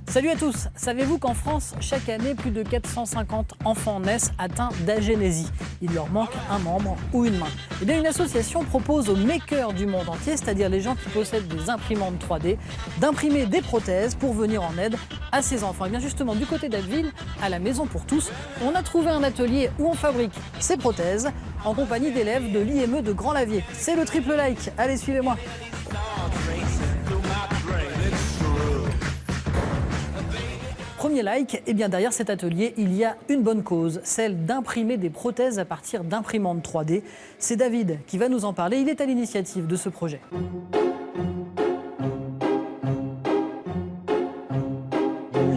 Salut à tous. Savez-vous qu'en France, chaque année, plus de 450 enfants naissent atteints d'agénésie? Il leur manque un membre ou une main. Eh bien, une association propose aux makers du monde entier, c'est-à-dire les gens qui possèdent des imprimantes 3D, d'imprimer des prothèses pour venir en aide à ces enfants. Et bien justement, du côté d'Abbeville, à la Maison pour tous, on a trouvé un atelier où on fabrique ces prothèses en compagnie d'élèves de l'IME de Grand-Lavier. C'est le triple like. Allez, suivez-moi. Premier like, et bien derrière cet atelier, il y a une bonne cause, celle d'imprimer des prothèses à partir d'imprimantes 3D. C'est David qui va nous en parler, il est à l'initiative de ce projet.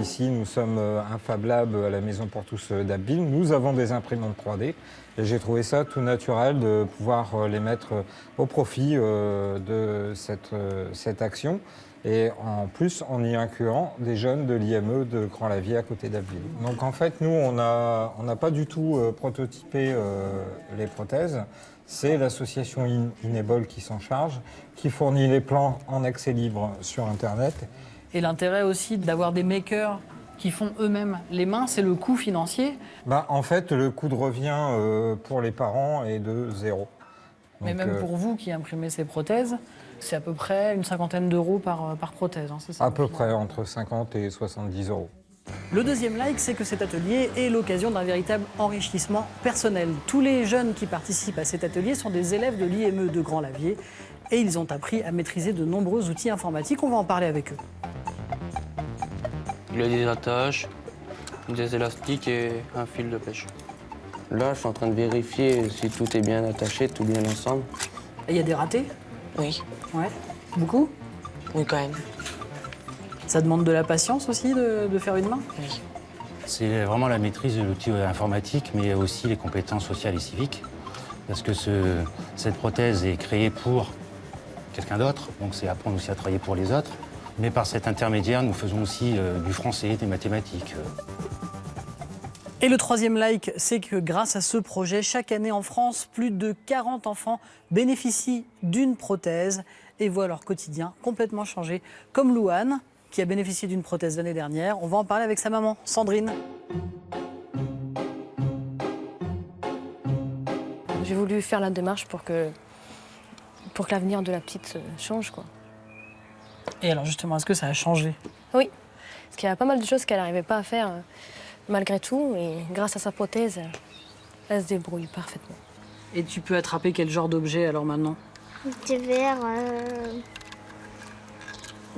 Ici, nous sommes un Fab Lab à la Maison pour tous d'Abbeville. Nous avons des imprimantes 3D et j'ai trouvé ça tout naturel de pouvoir les mettre au profit de cette action. Et en plus, en y incluant des jeunes de l'IME de Grand-Lavier à côté d'Abbeville. Donc en fait, nous, on n'a pas du tout prototypé les prothèses. C'est l'association Inable qui s'en charge, qui fournit les plans en accès libre sur Internet. Et l'intérêt aussi d'avoir des makers qui font eux-mêmes les mains, c'est le coût financier. En fait, le coût de revient pour les parents est de 0. Mais même pour vous qui imprimez ces prothèses, c'est à peu près une cinquantaine d'euros par prothèse, hein, c'est ça? À peu près, entre 50 et 70 euros. Le deuxième like, c'est que cet atelier est l'occasion d'un véritable enrichissement personnel. Tous les jeunes qui participent à cet atelier sont des élèves de l'IME de Grand-Lavier et ils ont appris à maîtriser de nombreux outils informatiques. On va en parler avec eux. Il y a des attaches, des élastiques et un fil de pêche. Là, je suis en train de vérifier si tout est bien attaché, tout bien ensemble. Et il y a des ratés? Oui. Ouais. Beaucoup? Oui, quand même. Ça demande de la patience aussi de faire une main? Oui. C'est vraiment la maîtrise de l'outil informatique, mais aussi les compétences sociales et civiques. Parce que cette prothèse est créée pour quelqu'un d'autre, donc c'est apprendre aussi à travailler pour les autres. Mais par cet intermédiaire, nous faisons aussi du français, des mathématiques. Et le troisième like, c'est que grâce à ce projet, chaque année en France, plus de 40 enfants bénéficient d'une prothèse et voient leur quotidien complètement changer. Comme Louane, qui a bénéficié d'une prothèse l'année dernière. On va en parler avec sa maman, Sandrine. J'ai voulu faire la démarche pour que l'avenir de la petite change, quoi. Et alors justement, est-ce que ça a changé? Oui, parce qu'il y a pas mal de choses qu'elle n'arrivait pas à faire malgré tout. Et grâce à sa prothèse, elle se débrouille parfaitement. Et tu peux attraper quel genre d'objet alors maintenant? Des verres,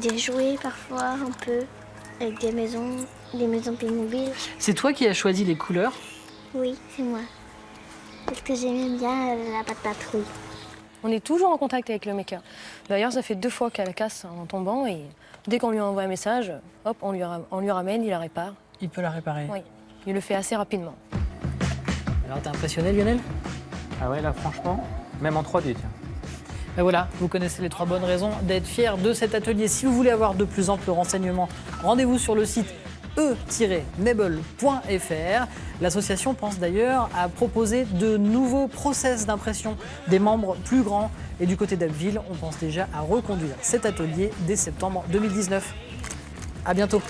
des jouets parfois un peu, avec des maisons Playmobil. C'est toi qui as choisi les couleurs? Oui, c'est moi. Parce que j'aimais bien la patrouille. On est toujours en contact avec le maker. D'ailleurs, ça fait 2 fois qu'elle casse en tombant et dès qu'on lui envoie un message, hop, on lui ramène, il la répare. Il peut la réparer? Oui, il le fait assez rapidement. Alors t'es impressionné, Lionel? Ah ouais, là franchement, même en 3D, tiens. Ben voilà, vous connaissez les 3 bonnes raisons d'être fiers de cet atelier. Si vous voulez avoir de plus amples renseignements, rendez-vous sur le site e-nable.fr. L'association pense d'ailleurs à proposer de nouveaux process d'impression, des membres plus grands. Et du côté d'Abbeville, on pense déjà à reconduire cet atelier dès septembre 2019. À bientôt.